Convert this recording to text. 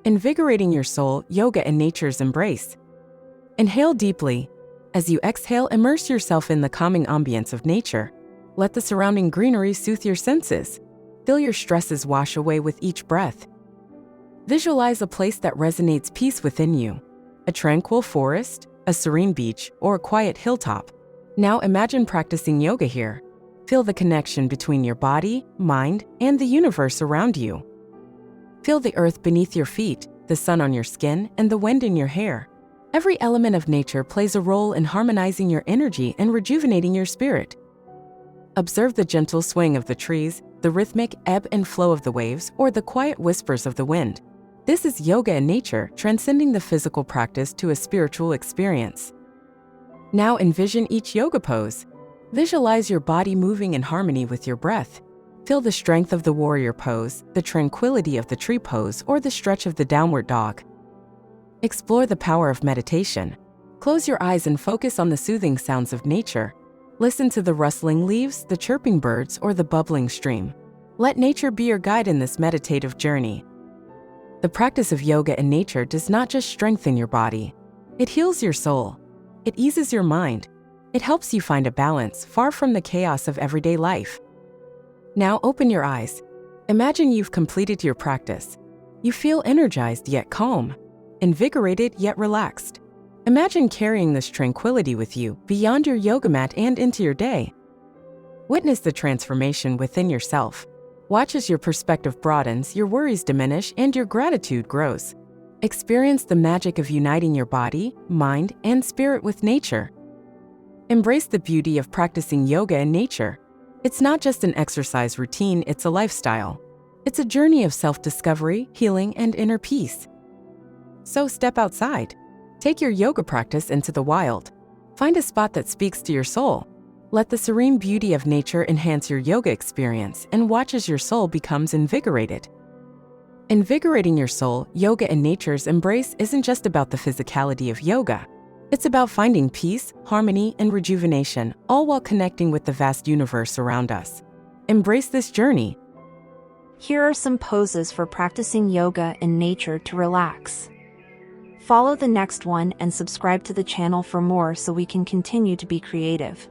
Invigorating your soul, yoga and nature's embrace. Inhale deeply. As you exhale, immerse yourself in the calming ambience of nature. Let the surrounding greenery soothe your senses. Feel your stresses wash away with each breath. Visualize a place that resonates peace within you. A tranquil forest, a serene beach, or a quiet hilltop. Now imagine practicing yoga here. Feel the connection between your body, mind, and the universe around you. Feel the earth beneath your feet, the sun on your skin, and the wind in your hair. Every element of nature plays a role in harmonizing your energy and rejuvenating your spirit. Observe the gentle swing of the trees, the rhythmic ebb and flow of the waves, or the quiet whispers of the wind. This is yoga in nature, transcending the physical practice to a spiritual experience. Now envision each yoga pose. Visualize your body moving in harmony with your breath. Feel the strength of the warrior pose, the tranquility of the tree pose, or the stretch of the downward dog. Explore the power of meditation. Close your eyes and focus on the soothing sounds of nature. Listen to the rustling leaves, the chirping birds, or the bubbling stream. Let nature be your guide in this meditative journey. The practice of yoga in nature does not just strengthen your body. It heals your soul. It eases your mind. It helps you find a balance far from the chaos of everyday life. Now open your eyes. Imagine you've completed your practice. You feel energized yet calm, invigorated yet relaxed. Imagine carrying this tranquility with you beyond your yoga mat and into your day. Witness the transformation within yourself. Watch as your perspective broadens, your worries diminish, and your gratitude grows. Experience the magic of uniting your body, mind, and spirit with nature. Embrace the beauty of practicing yoga in nature. It's not just an exercise routine, it's a lifestyle. It's a journey of self-discovery, healing, and inner peace. So step outside. Take your yoga practice into the wild. Find a spot that speaks to your soul. Let the serene beauty of nature enhance your yoga experience and watch as your soul becomes invigorated. Invigorating your soul, yoga in nature's embrace isn't just about the physicality of yoga. It's about finding peace, harmony, and rejuvenation, all while connecting with the vast universe around us. Embrace this journey. Here are some poses for practicing yoga in nature to relax. Follow the next one and subscribe to the channel for more so we can continue to be creative.